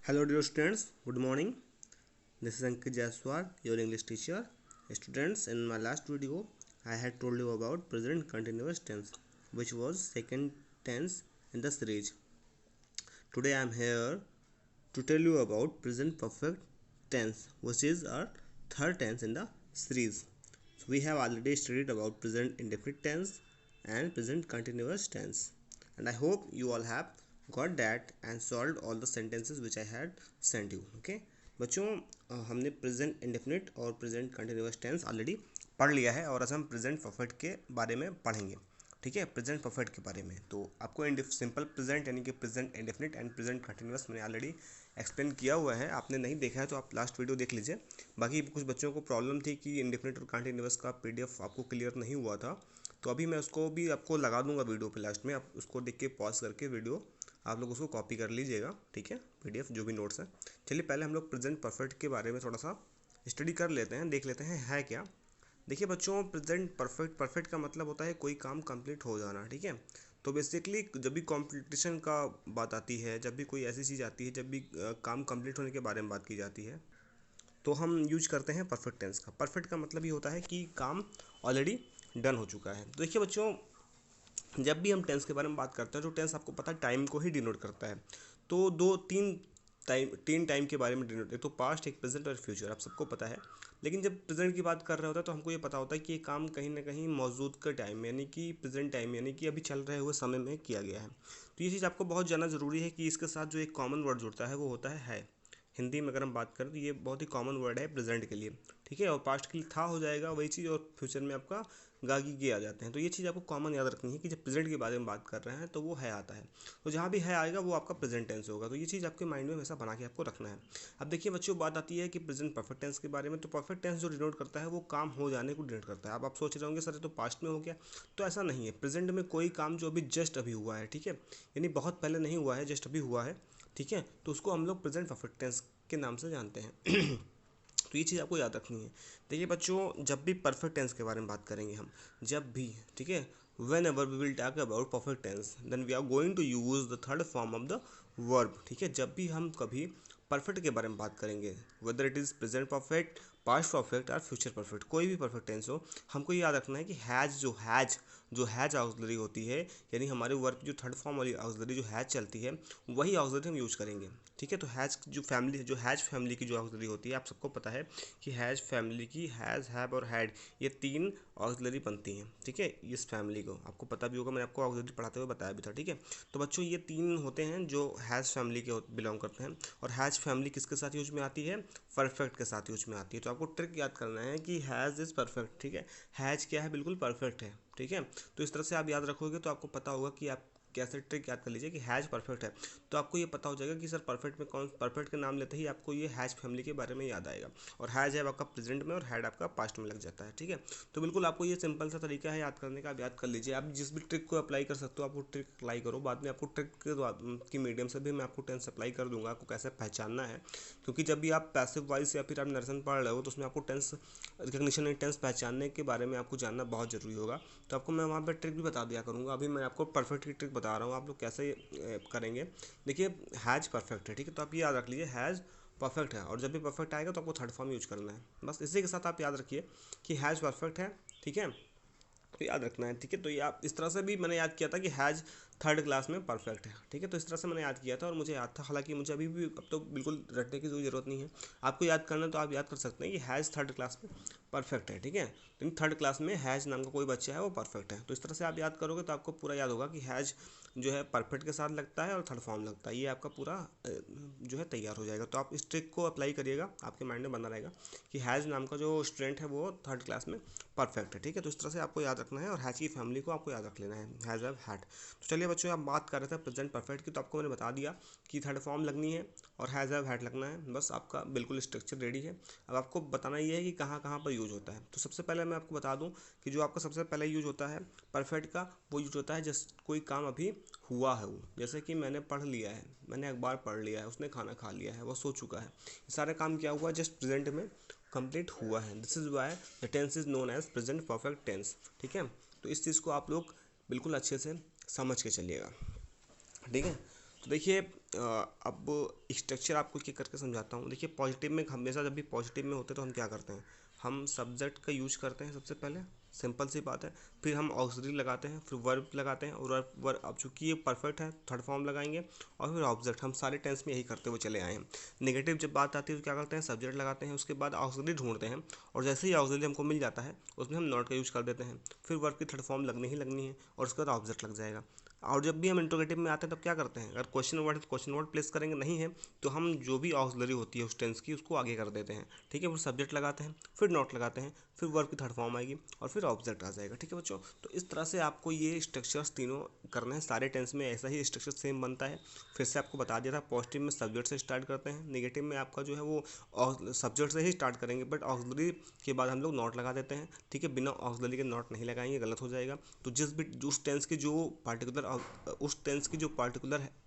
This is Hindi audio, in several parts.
Hello dear students, good morning. This is Ankit Jaiswal, your English teacher. Students, in my last video, I had told you about present continuous tense, which was second tense in the series. Today I am here to tell you about present perfect tense, which is our third tense in the series. So we have already studied about present indefinite tense and present continuous tense, and I hope you all have got that and solved all the sentences which I had sent you. Okay बच्चों, हमने प्रेजेंट इंडेफिनिट और प्रेजेंट कंटिन्यूअस टेंस ऑलरेडी पढ़ लिया है और आज हम प्रेजेंट परफेक्ट के बारे में पढ़ेंगे. ठीक है, प्रेजेंट परफेक्ट के बारे में. तो आपको सिंपल प्रेजेंट यानी कि present indefinite and present continuous मैंने ऑलरेडी एक्सप्लेन किया हुआ है. आपने नहीं देखा है तो आप लास्ट वीडियो देख लीजिए. बाकी कुछ बच्चों को प्रॉब्लम थी कि इंडेफिनिट और कंटिन्यूअस का पीडीएफ आपको क्लियर नहीं हुआ था, तो अभी मैं उसको भी आपको लगा दूंगा वीडियो पे लास्ट में. आप उसको देख के पॉज करके वीडियो आप लोग उसको कॉपी कर लीजिएगा. ठीक है, पीडीएफ जो भी नोट्स हैं. चलिए पहले हम लोग प्रेजेंट परफेक्ट के बारे में थोड़ा सा स्टडी कर लेते हैं, देख लेते हैं है क्या. देखिए बच्चों, प्रेजेंट परफेक्ट का मतलब होता है कोई काम कंप्लीट हो जाना. ठीक है, तो बेसिकली जब भी कॉम्पिटिशन का बात आती है, जब भी कोई ऐसी चीज़ आती है, जब भी काम कंप्लीट होने के बारे में बात की जाती है, तो हम यूज करते हैं परफेक्ट टेंस का. परफेक्ट का मतलब ये होता है कि काम ऑलरेडी डन हो चुका है. तो देखिए बच्चों, जब भी हम टेंस के बारे में बात करते हैं तो टेंस आपको पता है टाइम को ही डिनोट करता है. तो तीन टाइम के बारे में डिनोट, एक तो पास्ट, एक प्रेजेंट और फ्यूचर, आप सबको पता है. लेकिन जब प्रेजेंट की बात कर रहे होता है तो हमको ये पता होता है कि ये काम कहीं ना कहीं मौजूद का टाइम यानी कि प्रेजेंट टाइम यानी कि अभी चल रहे हुए समय में किया गया है. तो ये चीज़ आपको बहुत जानना ज़रूरी है कि इसके साथ जो एक कॉमन वर्ड जुड़ता है वो होता है. हिंदी में अगर हम बात करें तो ये बहुत ही कॉमन वर्ड है प्रेजेंट के लिए. ठीक है, और पास्ट के लिए था हो जाएगा वही चीज़, और फ्यूचर में आपका गागी के आ जाते हैं. तो ये चीज़ आपको कॉमन याद रखनी है कि जब प्रेजेंट के बारे में बात कर रहे हैं तो वो है आता है. तो जहाँ भी है आएगा वो आपका प्रेजेंट टेंस होगा. तो ये चीज़ आपके माइंड में हमेशा बना के आपको रखना है. अब देखिए बच्चों, बात आती है कि प्रेजेंट परफेक्ट टेंस के बारे में. तो परफेक्ट टेंस जो डिनोट करता है वो काम हो जाने को डिनोट करता है. अब आप सोच रहे होंगे सर ये तो पास्ट में हो गया, तो ऐसा नहीं है. प्रेजेंट में कोई काम जो अभी जस्ट अभी हुआ है, ठीक है, यानी बहुत पहले नहीं हुआ है, जस्ट अभी हुआ है, ठीक है, तो उसको हम लोग प्रेजेंट परफेक्ट टेंस के नाम से जानते हैं. तो ये चीज़ आपको याद रखनी है. देखिए बच्चों, जब भी परफेक्ट टेंस के बारे में बात करेंगे हम, जब भी, ठीक है, whenever we will talk about perfect tense then we are going to use the third form of the verb. ठीक है, जब भी हम कभी परफेक्ट के बारे में बात करेंगे, whether it is present perfect, past perfect और फ्यूचर परफेक्ट, कोई भी परफेक्ट टेंस हो, हमको याद रखना है कि हैज ऑक्सिलरी होती है, यानी हमारे वर्ब की जो थर्ड फॉर्म वाली ऑक्सिलरी जो हैज चलती है वही ऑक्सिलरी हम यूज़ करेंगे. ठीक है, तो हैज फैमिली की जो ऑक्सिलरी होती है, आप सबको पता है कि हैज फैमिली की हैज़, हैव और हैड, ये तीन ऑक्सिलरी बनती हैं. ठीक है, इस फैमिली को आपको पता भी होगा, मैंने आपको ऑक्सिलरी पढ़ाते हुए बताया भी था. ठीक है, तो बच्चों ये तीन होते हैं जो हैज़ फैमिली के बिलोंग करते हैं. और हैज़ फैमिली किसके साथ यूज में आती है? परफेक्ट के साथ यूज में आती है. तो आपको ट्रिक याद करना है कि हैज़ इज़ परफेक्ट. ठीक है, हैज़ क्या है? बिल्कुल परफेक्ट है. ठीक है, तो इस तरह से आप याद रखोगे तो आपको पता होगा कि आप कैसे ट्रिक याद कर लीजिए कि हैज परफेक्ट है, तो आपको ये पता हो जाएगा कि सर परफेक्ट में कौन, परफेक्ट के नाम लेते ही आपको ये हैज फैमिली के बारे में याद आएगा. और हैज है आपका प्रेजेंट में और हैड आपका पास्ट में लग जाता है. ठीक है, तो बिल्कुल आपको ये सिंपल सा तरीका है याद करने का, आप याद कर लीजिए. आप जिस भी ट्रिक को अप्लाई कर सकते हो आप वो ट्रिक अप्लाई करो. बाद में आपको ट्रिक की मीडियम से भी मैं आपको टेंस अप्लाई कर दूंगा, आपको कैसे पहचानना है. क्योंकि जब भी आप पैसिव वॉइस या फिर आप नर्सन पढ़ रहे हो तो उसमें आपको टेंस रिकग्निशन एंड टेंस पहचानने के बारे में आपको जानना बहुत ज़रूरी होगा. तो आपको मैं वहाँ पर ट्रिक भी बता दिया करूँगा. अभी मैं आपको परफेक्ट की ट्रिक बता रहा हूँ, आप लोग कैसे करेंगे. देखिए हैज परफेक्ट है, ठीक है, तो आप ये याद रख लीजिए हैज़ परफेक्ट है, और जब भी परफेक्ट आएगा तो आपको थर्ड फॉर्म यूज करना है. बस इसी के साथ आप याद रखिए कि हैज़ परफेक्ट है. ठीक है, तो याद रखना है. ठीक है, तो ये आप इस तरह से भी मैंने याद किया था कि हैज़ थर्ड क्लास में परफेक्ट है. ठीक है, तो इस तरह से मैंने याद किया था और मुझे याद था. हालांकि मुझे अभी भी अब तो बिल्कुल रटने की कोई ज़रूरत नहीं है. आपको याद करना तो आप याद कर सकते हैं कि हैज़ थर्ड क्लास में परफेक्ट है. ठीक है, लेकिन थर्ड क्लास में हैज़ नाम का कोई बच्चा है वो परफेक्ट है. तो इस तरह से आप याद करोगे तो आपको पूरा याद होगा कि हैज़ जो है परफेक्ट के साथ लगता है और थर्ड फॉर्म लगता है. ये आपका पूरा जो है तैयार हो जाएगा. तो आप इस ट्रिक को अप्लाई करिएगा, आपके माइंड में बना रहेगा कि हैज़ नाम का जो स्टूडेंट है वो थर्ड क्लास में परफेक्ट है. ठीक है, तो इस तरह से आपको याद रखना है और हैज़ की फैमिली को आपको याद रख लेना है, हैज़ हैव हैड. तो चलिए बच्चों, आप बात कर रहे थे प्रेजेंट परफेक्ट की, तो आपको मैंने बता दिया कि थर्ड फॉर्म लगनी है और हैज़ हैव हैड लगना है. बस आपका बिल्कुल स्ट्रक्चर रेडी है. अब आपको बताना ये है कि कहाँ कहाँ पर यूज होता है. तो सबसे पहले मैं आपको बता दूँ कि जो आपका सबसे पहले यूज होता है परफेक्ट का, वो यूज होता है जस्ट कोई काम अभी हुआ है. वो जैसे कि मैंने पढ़ लिया है, मैंने अखबार पढ़ लिया है, उसने खाना खा लिया है, वो सो चुका है. ये सारा काम क्या हुआ? जस्ट प्रेजेंट में कंप्लीट हुआ है. This is why the tense is known as present perfect tense. ठीक है, तो इस चीज़ को आप लोग बिल्कुल अच्छे से समझ के चलिएगा. ठीक है, तो देखिए अब स्ट्रक्चर आपको एक करके समझाता हूँ। देखिए पॉजिटिव में हमेशा जब भी पॉजिटिव में होते हैं तो हम क्या करते हैं, हम सब्जेक्ट का यूज करते हैं सबसे पहले, सिंपल सी बात है। फिर हम ऑक्सिलरी लगाते हैं, फिर वर्ब लगाते हैं, और वर्ब अब चूंकि ये परफेक्ट है थर्ड फॉर्म लगाएंगे, और फिर ऑब्जेक्ट। हम सारे टेंस में यही करते हुए चले आए हैं। नेगेटिव जब बात आती है तो क्या करते हैं, सब्जेक्ट लगाते हैं, उसके बाद ऑक्सिलरी ढूंढते हैं, और जैसे ही ऑक्सिलरी हमको मिल जाता है उसमें हम नॉट का यूज कर देते हैं। फिर वर्ब की थर्ड फॉर्म लगनी ही लगनी है, और उसके बाद ऑब्जेक्ट लग जाएगा। और जब भी हम इंट्रोगेटिव में आते हैं तब क्या करते हैं, अगर क्वेश्चन वर्ड है तो क्वेश्चन वर्ड प्लेस करेंगे, नहीं है तो हम जो भी ऑक्सिलरी होती है उस टेंस की उसको आगे कर देते हैं। ठीक है, फिर सब्जेक्ट लगाते हैं, फिर नॉट लगाते हैं, फिर वर्ब की थर्ड फॉर्म आएगी, और फिर ऑब्जेक्ट आ जाएगा। ठीक है बच्चों, तो इस तरह से आपको ये स्ट्रक्चर्स तीनों करना है। सारे टेंस में ऐसा ही स्ट्रक्चर सेम बनता है। फिर से आपको बता दिया था, पॉजिटिव में सब्जेक्ट से स्टार्ट करते हैं, नेगेटिव में आपका जो है वो सब्जेक्ट से ही स्टार्ट करेंगे, बट ऑक्सिलरी के बाद हम लोग नॉट लगा देते हैं। ठीक है, बिना ऑक्सिलरी के नॉट नहीं लगाएंगे, गलत हो जाएगा। तो जिस भी उस टेंस की जो पार्टिकुलर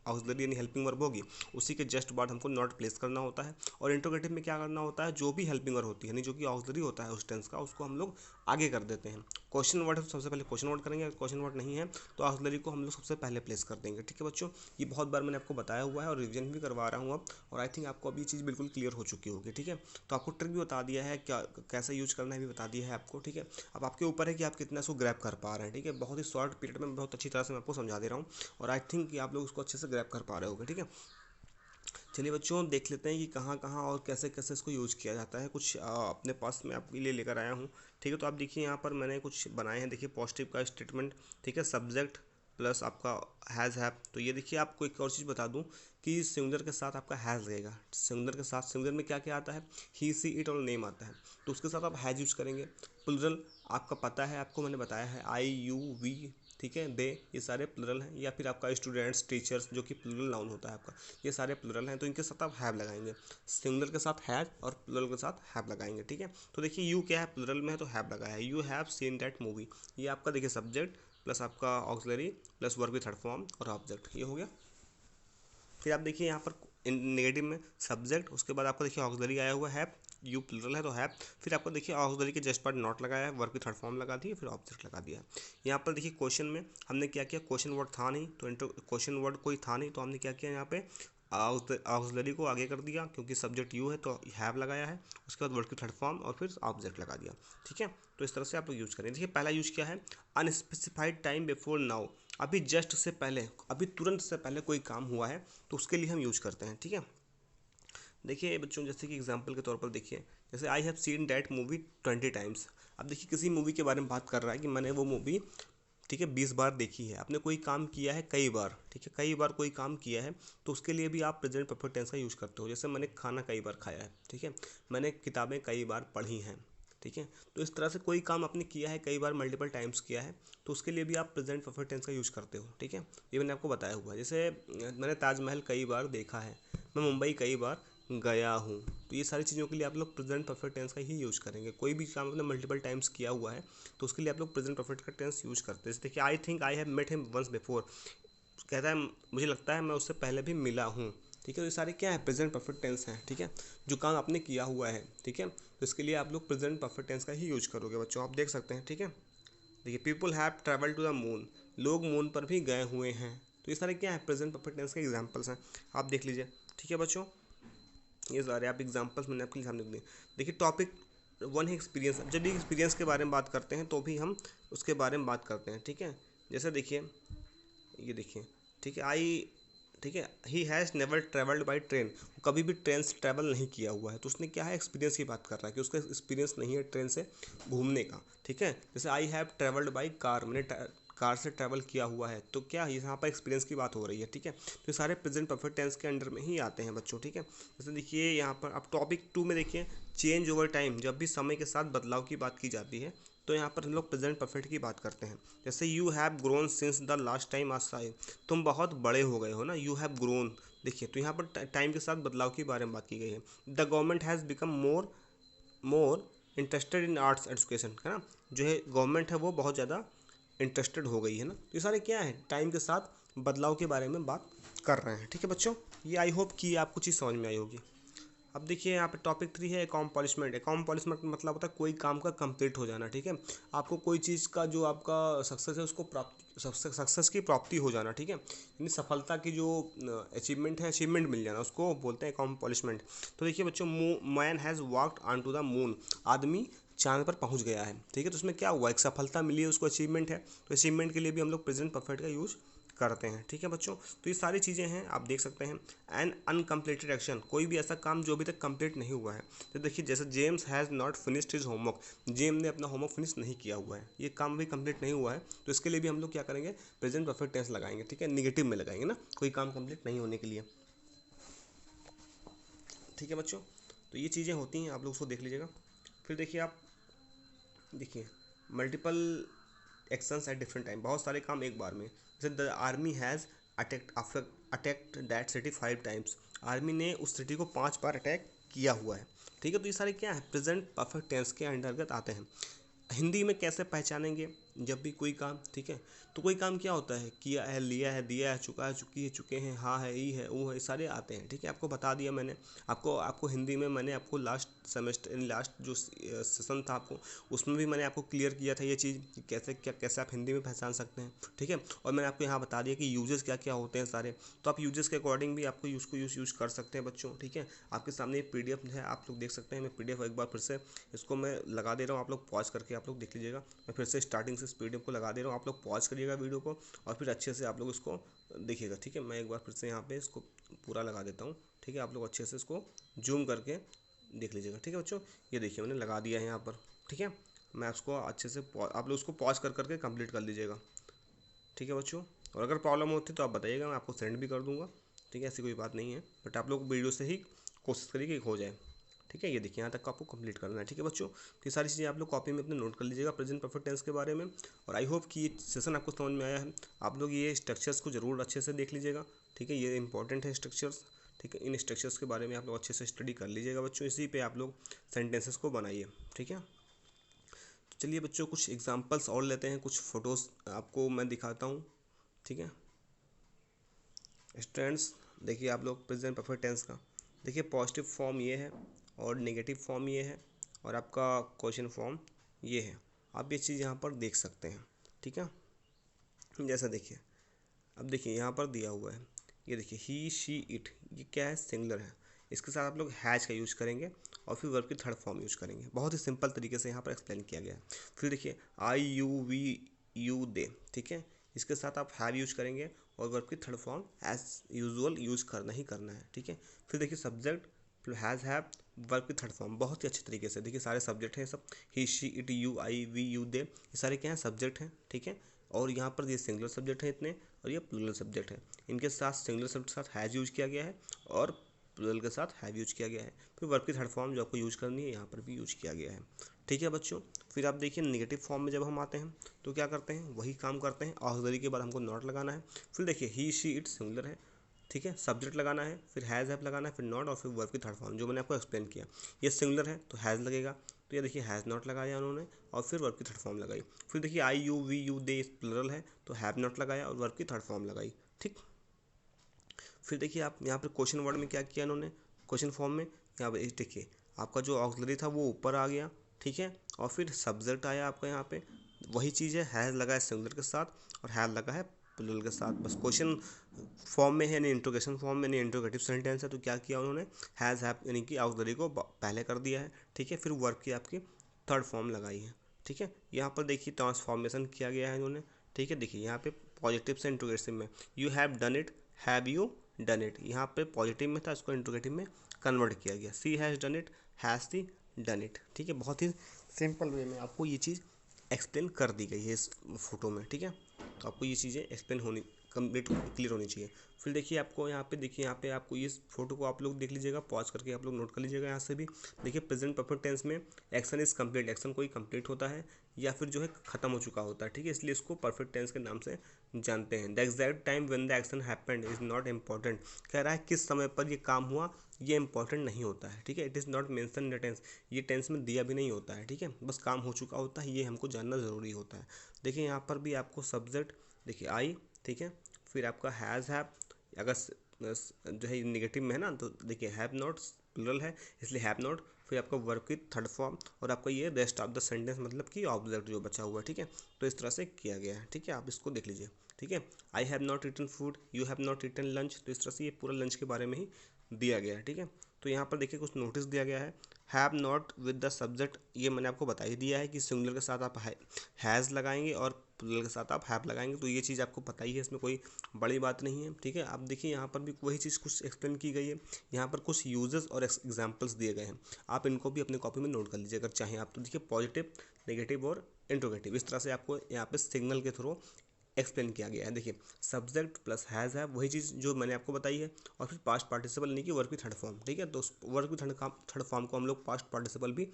ऑक्सिलरी यानी हेल्पिंग वर्ब होगी, उसी के जस्ट बाद हमको नॉट प्लेस करना होता है। और इंट्रोगेटिव में क्या करना होता है, जो भी हेल्पिंग वर्ब होती है यानी जो कि ऑक्सिलरी होता है उस टेंस का, उसको हम लोग आगे कर देते हैं। क्वेश्चन वर्ड है तो सबसे पहले क्वेश्चन वर्ड करेंगे, क्वेश्चन वर्ड नहीं है तो ऑक्सिलरी को हम लोग सबसे पहले प्लेस कर देंगे। ठीक है बच्चों, ये बहुत बार मैंने आपको बताया हुआ है और रिवीजन भी करवा रहा हूँ अब, और आई थिंक आपको अभी ये चीज़ बिल्कुल क्लियर हो चुकी होगी। ठीक है, तो आपको ट्रिक भी बता दिया है, क्या कैसे यूज करना है भी बता दिया है आपको। ठीक है, अब आपके ऊपर है कि आप कितना इसको ग्रैब कर पा रहे हैं। ठीक है, बहुत ही शॉर्ट पीरियड में बहुत अच्छी तरह से मैं आपको समझा दे रहा हूँ, और आई थिंक कि आप लोग उसको अच्छे से ग्रैब कर पा रहे होगे। ठीक है, चलिए बच्चों देख लेते हैं कि कहाँ कहाँ और कैसे कैसे इसको यूज़ किया जाता है। कुछ अपने पास में आपके लिए लेकर आया हूँ। ठीक है, तो आप देखिए यहाँ पर मैंने कुछ बनाए हैं। देखिए पॉजिटिव का स्टेटमेंट, ठीक है, सब्जेक्ट प्लस आपका हैज़ हैव। तो ये देखिए आपको एक और चीज़ बता दूँ कि सिंगुलर के साथ आपका हैज़ लगेगा। सिंगुलर के साथ, सिंगुलर में क्या क्या आता है, ही सी इट और नेम आता है, तो उसके साथ आप हैज़ यूज करेंगे। प्लुरल आपका पता है, आपको मैंने बताया है, आई यू वी, ठीक है, दे, ये सारे प्लुरल हैं। या फिर आपका स्टूडेंट्स, टीचर्स, जो कि प्लुरल नाउन होता है आपका, ये सारे प्लुरल हैं, तो इनके साथ आप हैव लगाएंगे। सिंगुलर के साथ हैज और प्लुरल के साथ हैव लगाएंगे। ठीक है, तो देखिए यू क्या है, प्लुरल में है तो हैव लगाया है, you have seen that movie. ये आपका देखिए सब्जेक्ट प्लस आपका ऑक्सिलरी प्लस वर्ब की थर्ड फॉर्म और ऑब्जेक्ट, ये हो गया। फिर आप देखिए यहाँ पर नेगेटिव में सब्जेक्ट, उसके बाद आपका देखिए ऑक्सिलरी आया हुआ है, यू प्लुरल है तो है। फिर आपको देखिए ऑक्सिलरी के जस्ट पार्ट नॉट लगाया है, वर्ब की थर्ड फॉर्म लगा दी, फिर ऑब्जेक्ट लगा दिया। यहाँ पर देखिए क्वेश्चन में हमने क्या किया, क्वेश्चन वर्ड था नहीं तो क्वेश्चन वर्ड कोई था नहीं तो हमने क्या किया, यहाँ पे ऑक्सिलरी को आगे कर दिया, क्योंकि सब्जेक्ट यू है तो हैव लगाया है, उसके बाद वर्ड की थर्ड फॉर्म और फिर ऑब्जेक्ट लगा दिया। ठीक है, तो इस तरह से आप लोग यूज़ करें। देखिए पहला यूज क्या है, अनस्पेसिफाइड टाइम बिफोर नाउ, अभी जस्ट से पहले, अभी तुरंत से पहले कोई काम हुआ है तो उसके लिए हम यूज़ करते हैं। ठीक है, देखिए बच्चों जैसे कि एग्जांपल के तौर पर देखिए, जैसे I have seen that movie 20 times. अब देखिए किसी मूवी के बारे में बात कर रहा है कि मैंने वो मूवी, ठीक है, 20 बार देखी है। आपने कोई काम किया है कई बार, ठीक है, कई बार कोई काम किया है तो उसके लिए भी आप प्रेजेंट परफेक्ट टेंस का यूज़ करते हो। जैसे मैंने खाना कई बार खाया है, ठीक है, मैंने किताबें कई बार पढ़ी हैं। ठीक है, तो इस तरह से कोई काम आपने किया है कई बार, मल्टीपल टाइम्स किया है, तो उसके लिए भी आप प्रेजेंट परफेक्ट टेंस का यूज़ करते हो। ठीक है, ये मैंने आपको बताया हुआ है। जैसे मैंने ताजमहल कई बार देखा है, मैं मुंबई कई बार गया हूँ, तो ये सारी चीज़ों के लिए आप लोग प्रेजेंट परफेक्ट टेंस का ही यूज़ करेंगे। कोई भी काम आपने मल्टीपल टाइम्स किया हुआ है तो उसके लिए आप लोग प्रेजेंट परफेक्ट का टेंस यूज़ करते हैं। जैसे देखिए I think I have met him once before, कहता है मुझे लगता है मैं उससे पहले भी मिला हूँ। ठीक है, तो ये सारे क्या है, प्रेजेंट परफेक्ट टेंस हैं। ठीक है, जो काम आपने किया हुआ है। ठीक है, तो इसके लिए आप लोग प्रेजेंट परफेक्ट टेंस का ही यूज करोगे बच्चों, आप देख सकते हैं। ठीक है, देखिए people have travel to the moon, लोग मून पर भी गए हुए हैं, तो ये सारे क्या है, प्रेजेंट परफेक्ट टेंस के एग्जाम्पल्स हैं, आप देख लीजिए। ठीक है बच्चों, ये सारे आप एग्जाम्पल्स मैंने आपके सामने दिए। देखिए टॉपिक वन है एक्सपीरियंस। जब भी एक्सपीरियंस के बारे में बात करते हैं तो भी हम उसके बारे में बात करते हैं। ठीक है, जैसे देखिए ये देखिए, ठीक है, ठीक है, he has never travelled by train, कभी भी ट्रेन से ट्रैवल नहीं किया हुआ है, तो उसने क्या है, एक्सपीरियंस की बात कर रहा है कि उसका एक्सपीरियंस नहीं है ट्रेन से घूमने का। ठीक है, जैसे I have travelled by car, मैंने कार से ट्रैवल किया हुआ है, तो क्या यहाँ पर एक्सपीरियंस की बात हो रही है। ठीक है, तो ये सारे प्रेजेंट परफेक्ट टेंस के अंडर में ही आते हैं बच्चों। ठीक है, जैसे देखिए यहाँ पर अब टॉपिक 2 में देखिए, चेंज ओवर टाइम, जब भी समय के साथ बदलाव की बात की जाती है तो यहाँ पर हम लोग प्रेजेंट परफेक्ट की बात करते हैं। जैसे you have grown since the last time I saw you, तुम बहुत बड़े हो गए हो ना, यू हैव ग्रोन। देखिए तो यहाँ पर टाइम के साथ बदलाव के बारे में बात की गई है। The government has become more interested in arts education, है ना, जो है गवर्नमेंट है वो बहुत ज़्यादा इंटरेस्टेड हो गई है ना, तो ये सारे क्या है, टाइम के साथ बदलाव के बारे में बात कर रहे हैं। ठीक है बच्चों, ये आई होप कि आपको चीज़ समझ में आई होगी। अब देखिए यहाँ पे टॉपिक 3 है अकॉम्प्लिशमेंट। अकॉम्प्लिशमेंट मतलब होता है कोई काम का कंप्लीट हो जाना। ठीक है, आपको कोई चीज़ का जो आपका सक्सेस है उसको प्राप्त सक्सेस की प्राप्ति हो जाना, ठीक है, यानी सफलता की जो अचीवमेंट है, अचीवमेंट मिल जाना, उसको बोलते हैं अकॉम्प्लिशमेंट। तो देखिए बच्चों, man has walked on to the moon, आदमी चांद पर पहुंच गया है, ठीक है। तो उसमें क्या हुआ, एक सफलता मिली है उसको, अचीवमेंट है। तो अचीवमेंट के लिए भी हम लोग प्रेजेंट परफेक्ट का यूज़ करते हैं, ठीक है बच्चों। तो ये सारी चीज़ें हैं, आप देख सकते हैं। एन अनकम्प्लीटेड एक्शन, कोई भी ऐसा काम जो अभी तक कंप्लीट नहीं हुआ है। तो देखिए जैसे James has not finished his homework, James ने अपना होमवर्क फिनिश नहीं किया हुआ है, ये काम भी कंप्लीट नहीं हुआ है। तो इसके लिए भी हम लोग क्या करेंगे, प्रेजेंट परफेक्ट टेंस लगाएंगे, ठीक है, निगेटिव में लगाएंगे ना, कोई काम कंप्लीट नहीं होने के लिए, ठीक है बच्चों। तो ये चीज़ें होती हैं, आप लोग उसको देख लीजिएगा। फिर देखिए आप, देखिए multiple actions at different time, बहुत सारे काम एक बार में। जैसे the army has attacked that city 5 times, army ने उस सिटी को 5 बार अटैक किया हुआ है, ठीक है। तो ये सारे क्या है, प्रेजेंट परफेक्ट टेंस के अंतर्गत आते हैं। हिंदी में कैसे पहचानेंगे, जब भी कोई काम, ठीक है, तो कोई काम क्या होता है, किया है, लिया है, दिया है, चुका है, चुकी है, चुके हैं, हाँ है, ई है, वो है, सारे आते हैं, ठीक है। आपको बता दिया मैंने, आपको हिंदी में मैंने आपको लास्ट सेमेस्टर, लास्ट जो सेशन था आपको, उसमें भी मैंने आपको क्लियर किया था ये चीज़ कि कैसे आप हिंदी में पहचान सकते हैं, ठीक है। और मैंने आपको यहाँ बता दिया कि यूजेस क्या क्या होते हैं सारे। तो आप यूजेस के अकॉर्डिंग भी आपको यूज़ कर सकते हैं बच्चों, ठीक है। आपके सामने PDF है, आप लोग देख सकते हैं। मैं PDF एक बार फिर से इसको मैं लगा दे रहा हूँ, आप लोग पॉज करके आप लोग देख लीजिएगा। मैं फिर से स्टार्टिंग से इस PDF को लगा दे रहा हूँ, आप लोग पॉज करिएगा वीडियो को और फिर अच्छे से आप लोग इसको देखिएगा, ठीक है। मैं एक बार फिर से यहाँ पे इसको पूरा लगा देता हूँ, ठीक है। आप लोग अच्छे से इसको जूम करके देख लीजिएगा, ठीक है बच्चों। ये देखिए मैंने लगा दिया है यहाँ पर, ठीक है। मैं उसको अच्छे से आप लोग उसको पॉज करके कंप्लीट कर लीजिएगा, ठीक है बच्चों। और अगर प्रॉब्लम होती तो आप बताइएगा, मैं आपको सेंड भी कर दूँगा, ठीक है, ऐसी कोई बात नहीं है। बट आप लोग वीडियो से ही कोशिश करिए कि हो जाए, ठीक है। ये देखिए यहाँ तक आपको कंप्लीट करना है, ठीक है बच्चों। तो ये सारी चीज़ें आप लोग कॉपी में अपने नोट कर लीजिएगा प्रेजेंट परफेक्ट टेंस के बारे में। और आई होप कि ये सेशन आपको समझ में आया है। आप लोग ये स्ट्रक्चर्स को जरूर अच्छे से देख लीजिएगा, ठीक है, ये इंपॉर्टेंट है स्ट्रक्चर्स, ठीक है। इन स्ट्रक्चर्स के बारे में आप लोग अच्छे से स्टडी कर लीजिएगा बच्चों, इसी पे आप लोग सेंटेंसेस को बनाइए, ठीक है। तो चलिए बच्चों, कुछ एग्जांपल्स और लेते हैं, कुछ फ़ोटोज़ आपको मैं दिखाता हूँ, ठीक है। स्टूडेंट्स देखिए आप लोग प्रेजेंट परफेक्ट टेंस का देखिए, पॉजिटिव फॉर्म ये है और नेगेटिव फॉर्म ये है और आपका क्वेश्चन फॉर्म ये है। आप ये चीज़ यहाँ पर देख सकते हैं, ठीक है। जैसा देखिए, अब देखिए यहाँ पर दिया हुआ है, ये देखिए ही, शी, इट, ये क्या है, सिंगुलर है। इसके साथ आप लोग हैज का यूज करेंगे और फिर वर्ब की थर्ड फॉर्म यूज करेंगे। बहुत ही सिंपल तरीके से यहाँ पर एक्सप्लेन किया गया है। फिर देखिए आई, यू, वी, यू, दे, ठीक है। इसके साथ आप हैव यूज करेंगे और वर्ब की third form as usual use करना ही करना है, ठीक है। फिर देखिए सब्जेक्ट, फिर हैज़, हैव, वर्ब की थर्ड फॉर्म बहुत ही अच्छे तरीके से। देखिए सारे सब्जेक्ट हैं सब, he, she, it, you, I, we, you, they, ये सारे क्या हैं, सब्जेक्ट हैं, ठीक है। और यहाँ पर ये सिंगुलर सब्जेक्ट है इतने, और ये प्लूरल सब्जेक्ट है। इनके साथ सिंगुलर सब्जेक्ट के साथ हैज़ यूज किया गया है और प्लूरल के साथ हैव यूज किया गया है। फिर वर्ब की थर्ड फॉर्म जो आपको यूज करनी है यहाँ पर भी यूज किया गया है, ठीक है बच्चों। फिर आप देखिए नेगेटिव फॉर्म में जब हम आते हैं तो क्या करते हैं, वही काम करते हैं, ऑक्सिलरी के बाद हमको नॉट लगाना है। फिर देखिए ही, शी, इट सिंगुलर है, ठीक है, सब्जेक्ट लगाना है, फिर हैज़, हैव लगाना है, फिर नॉट और फिर वर्ब की थर्ड फॉर्म जो मैंने आपको एक्सप्लेन किया। ये सिंगुलर है तो हैज़ लगेगा, तो ये देखिए हैज़ नॉट लगाया उन्होंने और फिर वर्ब की थर्ड फॉर्म लगाई। फिर देखिए I, you, we, you, they plural है तो हैव नॉट लगाया और वर्ब की थर्ड फॉर्म लगाई, ठीक। फिर देखिए आप यहाँ पर क्वेश्चन वर्ड में क्या किया इन्होंने, क्वेश्चन फॉर्म में यहाँ पर देखिए आपका जो ऑक्सिलरी था वो ऊपर आ गया, ठीक है। और फिर सब्जेक्ट आया आपका यहाँ पे, वही चीज़ है, हैज़ लगा है सिंगुलर के साथ और हैव लगा है प्लुरल के साथ। बस क्वेश्चन फॉर्म में है यानी इंट्रोगेशन फॉर्म में, यानी इंट्रोगेटिव सेंटेंस है, तो क्या किया उन्होंने, हैज़, हैव यानी कि ऑक्सिलरी को पहले कर दिया है, ठीक है। फिर वर्ब की आपकी थर्ड फॉर्म लगाई है, ठीक है। यहाँ पर देखिए ट्रांसफॉर्मेशन किया गया है इन्होंने, ठीक है। देखिए यहाँ पे पॉजिटिव से इंट्रोगेटिव में, you have done it, have you done it, यहाँ पे पॉजिटिव में था, इसको इंट्रोगेटिव में कन्वर्ट किया गया, she has done it, has she done it, ठीक है। बहुत ही सिंपल वे में आपको ये चीज़ एक्सप्लेन कर दी गई है इस फोटो में, ठीक है। तो आपको ये चीज़ें एक्सप्लेन होनी, कंप्लीट क्लियर होनी चाहिए। फिर देखिए आपको यहाँ पे, देखिए यहाँ पे आपको इस फोटो को आप लोग देख लीजिएगा, पॉज करके आप लोग नोट कर लीजिएगा यहाँ से भी। देखिए प्रेजेंट परफेक्ट टेंस में एक्शन इज कंप्लीट, एक्शन कोई कंप्लीट होता है या फिर जो है खत्म हो चुका होता है, ठीक है, इसलिए इसको परफेक्ट टेंस के नाम से जानते हैं। The exact time when the action happened is not important, कह रहा है किस समय पर ये काम हुआ ये इंपॉर्टेंट नहीं होता है, ठीक है। It is not mention in the tense, ये टेंस में दिया भी नहीं होता है, ठीक है, बस काम हो चुका होता है, ये हमको जानना ज़रूरी होता है। देखिए यहाँ पर भी आपको सब्जेक्ट देखिए आई, ठीक है, फिर आपका हैज़, हैव, अगर जो है नेगेटिव में है ना, तो देखिए हैव नॉट प्लूरल है इसलिए हैव नॉट, फिर आपका वर्ब की थर्ड फॉर्म, और आपका ये रेस्ट ऑफ द सेंटेंस मतलब कि ऑब्जेक्ट जो बचा हुआ है, ठीक है। तो इस तरह से किया गया है, ठीक है, आप इसको देख लीजिए, ठीक है। I have not eaten food, you have not eaten lunch, तो इस तरह से ये पूरा लंच के बारे में ही दिया गया है, ठीक है। तो यहाँ पर देखिए कुछ नोटिस दिया गया है, have not with the subject, ये मैंने आपको बता ही दिया है कि सिंगुलर के साथ आप हैज़ लगाएंगे और प्लूरल के साथ आप हैव लगाएंगे, तो ये चीज़ आपको पता ही है, इसमें कोई बड़ी बात नहीं है, ठीक है। आप देखिए यहाँ पर भी वही चीज़ कुछ एक्सप्लेन की गई है, यहाँ पर कुछ यूजेस और एग्जाम्पल्स दिए गए हैं, आप इनको भी अपने कॉपी में नोट कर लीजिए अगर चाहें आप। तो देखिए पॉजिटिव, नेगेटिव और इंट्रोगेटिव, इस तरह से आपको यहाँ पे सिग्नल के थ्रू एक्सप्लेन किया गया है। देखिए सब्जेक्ट प्लस हैज़ है वही चीज़ जो मैंने आपको बताई है, और फिर पास्ट पार्टिसिपल यानी कि वर्ब की थर्ड फॉर्म, ठीक है। तो वर्ब की थर्ड फॉर्म को हम लोग पास्ट पार्टिसिपल भी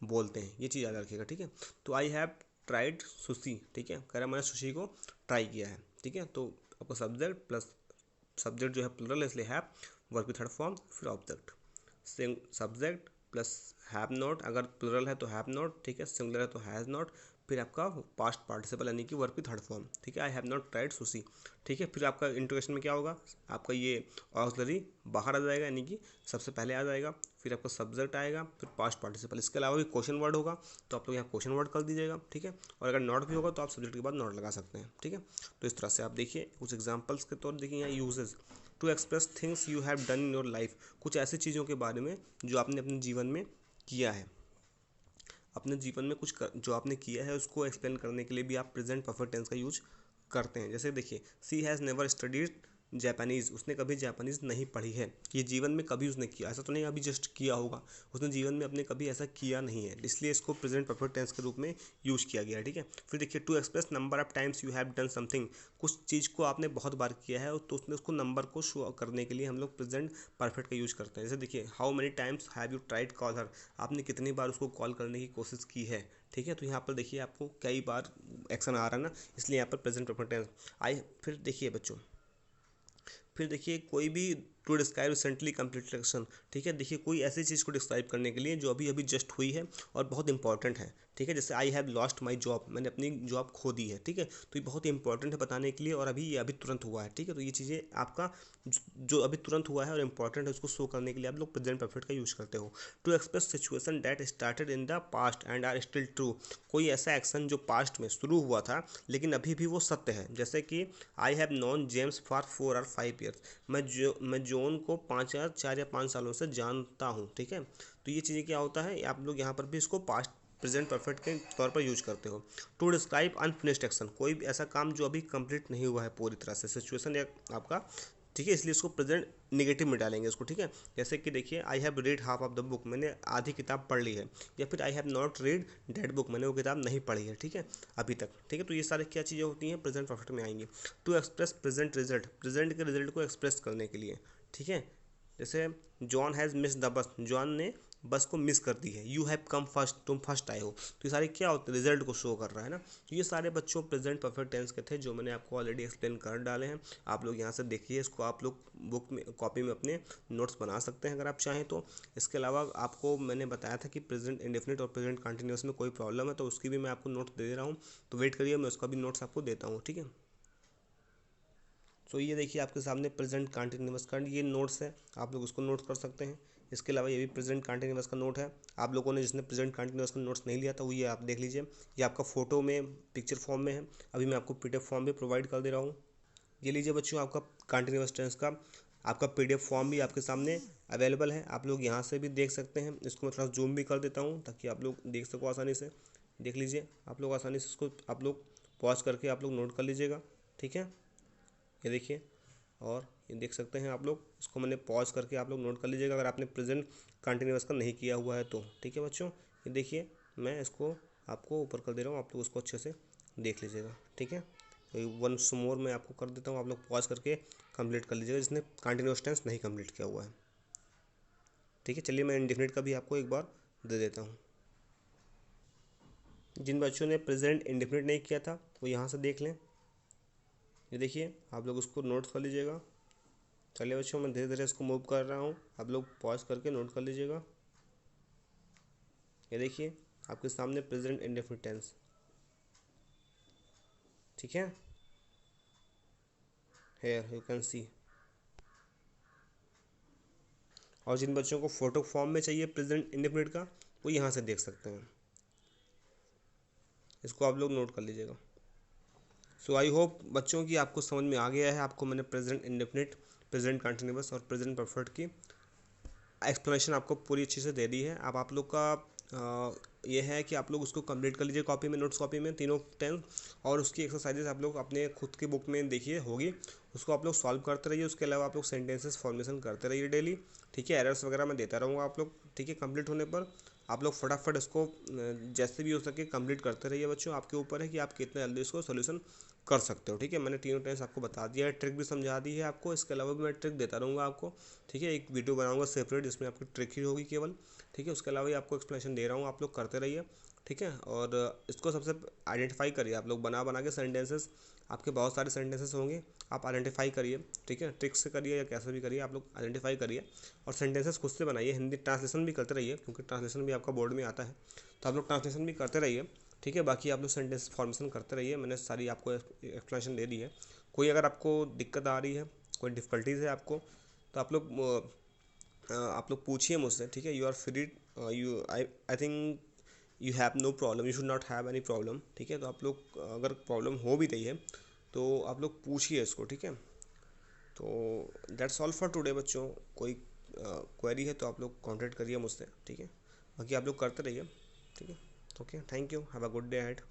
बोलते हैं, ये चीज़ याद रखिएगा, ठीक है। तो आई हैव ट्राइड सुशी, ठीक है, कह रहा मैंने सुशी को ट्राई किया है, ठीक है। तो आपको सब्जेक्ट प्लस सब्जेक्ट जो है प्लूरल है इसलिए हैव, वर्ब की थर्ड फॉर्म, फिर object, subject plus have not, अगर प्लूरल है तो हैव नॉट, ठीक है, सिंगुलर है तो हैज़ नॉट, फिर आपका पास्ट पार्टिसिपल यानी कि वर्ब की थर्ड फॉर्म, ठीक है, I have not tried sushi, ठीक है। फिर आपका इंट्रोगेशन में क्या होगा, आपका ये ऑक्सिलरी बाहर आ जाएगा यानी कि सबसे पहले आ जाएगा, फिर आपका सब्जेक्ट आएगा, फिर पास्ट पार्टिसिपल, इसके अलावा भी क्वेश्चन वर्ड होगा तो आप लोग यहाँ क्वेश्चन वर्ड कर दीजिएगा, ठीक है। और अगर नॉट भी होगा तो आप सब्जेक्ट के बाद नॉट लगा सकते हैं, ठीक है। तो इस तरह से आप देखिए कुछ एग्जाम्पल्स के तौर देखिए यहाँ usages, to express things you have done in your life, कुछ ऐसी चीज़ों के बारे में जो आपने अपने जीवन में किया है, अपने जीवन में कुछ जो आपने किया है उसको एक्सप्लेन करने के लिए भी आप प्रेजेंट परफेक्ट टेंस का यूज करते हैं। जैसे देखिए सी हैज़ नेवर स्टडीड जापानीज़, उसने कभी जापानीज़ नहीं पढ़ी है, ये जीवन में कभी उसने किया, ऐसा तो नहीं अभी जस्ट किया होगा, उसने जीवन में अपने कभी ऐसा किया नहीं है, इसलिए इसको प्रेजेंट परफेक्ट टेंस के रूप में यूज किया गया है, ठीक है। फिर देखिए to express number of times you have done something, कुछ चीज़ को आपने बहुत बार किया है तो उसने उसको नंबर को शो करने के लिए हम लोग प्रेजेंट परफेक्ट का यूज करते हैं। जैसे देखिए how many times have you tried call her, आपने कितनी बार उसको कॉल करने की कोशिश की है, ठीक है। तो यहाँ पर देखिए आपको कई बार एक्शन आ रहा है ना, इसलिए यहाँ पर प्रेजेंट परफेक्ट टेंस आई। फिर देखिए बच्चों, फिर देखिए कोई भी to describe recently complete action, ठीक है। देखिए कोई ऐसी चीज़ को डिस्क्राइब करने के लिए जो अभी अभी जस्ट हुई है और बहुत इंपॉर्टेंट है, ठीक है। जैसे I have lost my job, मैंने अपनी जॉब खो दी है, ठीक है। तो ये बहुत इंपॉर्टेंट है बताने के लिए और अभी ये अभी तुरंत हुआ है, ठीक है। तो ये चीज़ें आपका जो अभी तुरंत हुआ है और इंपॉर्टेंट है उसको शो करने के लिए आप लोग प्रेजेंट परफेक्ट का यूज़ करते हो। To express situation that started in the past and are still true, कोई ऐसा एक्शन जो पास्ट में शुरू हुआ था लेकिन अभी भी वो सत्य है। जैसे कि I have non James for 4 और 5 ईयर्स, मैं जॉन को 4 या 5 सालों से जानता हूँ, ठीक है। तो ये चीज़ें क्या होता है, आप लोग यहाँ पर भी इसको पास्ट प्रेजेंट परफेक्ट के तौर पर यूज करते हो। टू डिस्क्राइब अनफिनिश्ड एक्शन, कोई भी ऐसा काम जो अभी कंप्लीट नहीं हुआ है पूरी तरह से, सिचुएशन या आपका, ठीक है, इसलिए इसको प्रेजेंट नेगेटिव में डालेंगे इसको, ठीक है। जैसे कि देखिए I have read half of the book, मैंने आधी किताब पढ़ ली है, या फिर I have not read that book, मैंने वो किताब नहीं पढ़ी है, ठीक है, अभी तक, ठीक है। तो ये सारे क्या चीज़ें होती हैं प्रेजेंट परफेक्ट में आएंगी। To express present result, present के रिजल्ट को एक्सप्रेस करने के लिए, ठीक है। जैसे John has miss the bus, John ने बस को मिस कर दी है। यू हैव कम फर्स्ट, तुम फर्स्ट आए हो। तो ये सारे क्या होते हैं, रिजल्ट को शो कर रहा है ना। तो ये सारे बच्चों प्रेजेंट परफेक्ट टेंस के थे जो मैंने आपको ऑलरेडी एक्सप्लेन कर डाले हैं। आप लोग यहाँ से देखिए, इसको आप लोग बुक में कॉपी में अपने नोट्स बना सकते हैं अगर आप चाहें तो। इसके अलावा आपको मैंने बताया था कि प्रेजेंट इंडेफिनिट और प्रेजेंट कंटिन्यूअस में कोई प्रॉब्लम है तो उसकी भी मैं आपको नोट्स दे रहा हूँ, तो वेट करिए, मैं उसका भी नोट्स आपको देता हूँ, ठीक है। सो ये देखिए आपके सामने प्रेजेंट कंटिन्यूअस का ये नोट्स है, आप लोग उसको नोट कर सकते हैं। इसके अलावा ये भी प्रेजेंट कंटिन्यूअस का नोट है, आप लोगों ने जिसने प्रेजेंट कंटिन्यूअस का नोट्स नहीं लिया था वो ये आप देख लीजिए, ये आपका फ़ोटो में पिक्चर फॉर्म में है, अभी मैं आपको पीडीएफ फॉर्म भी प्रोवाइड कर दे रहा हूँ। ये लीजिए बच्चों, आपका कंटिन्यूअस टेंस का आपका पीडीएफ फॉर्म भी आपके सामने अवेलेबल है, आप लोग यहाँ से भी देख सकते हैं। इसको मैं थोड़ा जूम भी कर देता हूँ ताकि आप लोग देख सको आसानी से। देख लीजिए आप लोग आसानी से, इसको आप लोग पॉज करके आप लोग नोट कर लीजिएगा, ठीक है। ये देखिए, और ये देख सकते हैं आप लोग, इसको मैंने पॉज करके आप लोग नोट कर लीजिएगा अगर आपने प्रेजेंट कंटिन्यूअस का नहीं किया हुआ है तो, ठीक है बच्चों। ये देखिए मैं इसको आपको ऊपर कर दे रहा हूँ, आप लोग उसको अच्छे से देख लीजिएगा, ठीक है। वंस मोर मैं आपको कर देता हूँ, आप लोग पॉज करके कंप्लीट कर लीजिएगा जिसने कंटिन्यूअस टेंस नहीं कंप्लीट किया हुआ है, ठीक है। चलिए मैं इंडेफिनिट का भी आपको एक बार दे देता हूँ। जिन बच्चों ने प्रेजेंट इंडेफिनिट नहीं किया था वो यहाँ से देख लें। ये देखिए आप लोग उसको नोट कर लीजिएगा। चलिए बच्चों मैं धीरे धीरे इसको मूव कर रहा हूँ, आप लोग पॉज करके नोट कर लीजिएगा। ये देखिए आपके सामने प्रेजेंट इंडेफिनिट टेंस, ठीक है, हेयर यू कैन सी। और जिन बच्चों को फोटो फॉर्म में चाहिए प्रेजेंट इंडेफिनिट का, वो यहाँ से देख सकते हैं। इसको आप लोग नोट कर लीजिएगा। सो आई होप बच्चों की आपको समझ में आ गया है। आपको मैंने प्रेजेंट इंडेफिनिट, प्रेजेंट कंटिन्यूअस और प्रेजेंट परफेक्ट की एक्सप्लेनेशन आपको पूरी अच्छी से दे दी है। अब आप लोग का ये है कि आप लोग उसको कंप्लीट कर लीजिए कॉपी में, नोट्स कॉपी में, तीनों टेंस, और उसकी एक्सरसाइजेस आप लोग अपने खुद की बुक में देखिए होगी, उसको आप लोग सॉल्व करते रहिए। उसके अलावा आप लोग सेंटेंसेस फॉर्मेशन करते रहिए डेली, ठीक है। एरर्स वगैरह मैं देता रहूँगा आप लोग, ठीक है। कंप्लीट होने पर आप लोग फटाफट इसको जैसे भी हो सके कंप्लीट करते रहिए बच्चों। आपके ऊपर है कि आप कितने जल्दी इसको सोल्यूशन कर सकते हो, ठीक है। मैंने तीनों टेंस आपको बता दिया है, ट्रिक भी समझा दी है आपको। इसके अलावा भी मैं ट्रिक देता रहूँगा आपको, ठीक है। एक वीडियो बनाऊँगा सेपरेट जिसमें आपकी ट्रिक ही होगी केवल, ठीक है। उसके अलावा भी आपको एक्सप्लेनेशन दे रहा हूँ, आप लोग करते रहिए, ठीक है। और इसको सबसे आइडेंटिफाई करिए आप लोग, बना बना के सेंटेंसेस, आपके बहुत सारे सेंटेंसेस होंगे, आप आइडेंटिफाई करिए, ठीक है। ट्रिक से करिए या कैसे भी करिए, आप लोग आइडेंटिफाई करिए और सेंटेंसेस खुद से बनाइए। हिंदी ट्रांसलेशन भी करते रहिए, क्योंकि ट्रांसलेशन भी आपका बोर्ड में आता है, तो आप लोग ट्रांसलेशन भी करते रहिए, ठीक है। बाकी आप लोग सेंटेंस फॉर्मेशन करते रहिए। मैंने सारी आपको एक्सप्लेनेशन दे दी है। कोई अगर आपको दिक्कत आ रही है, कोई डिफ़िकल्टीज़ है आपको, तो आप लोग पूछिए मुझसे, ठीक है। You are free, you I think you have no problem, you should not have any problem, ठीक है। तो आप लोग अगर प्रॉब्लम हो भी रही है तो आप लोग पूछिए इसको, ठीक है। तो दैट्स ऑल फॉर टुडे बच्चों। कोई क्वेरी है तो आप लोग कांटेक्ट करिए मुझसे, ठीक है। बाकी आप लोग करते रहिए, ठीक है। Okay, thank you, have a good day ahead.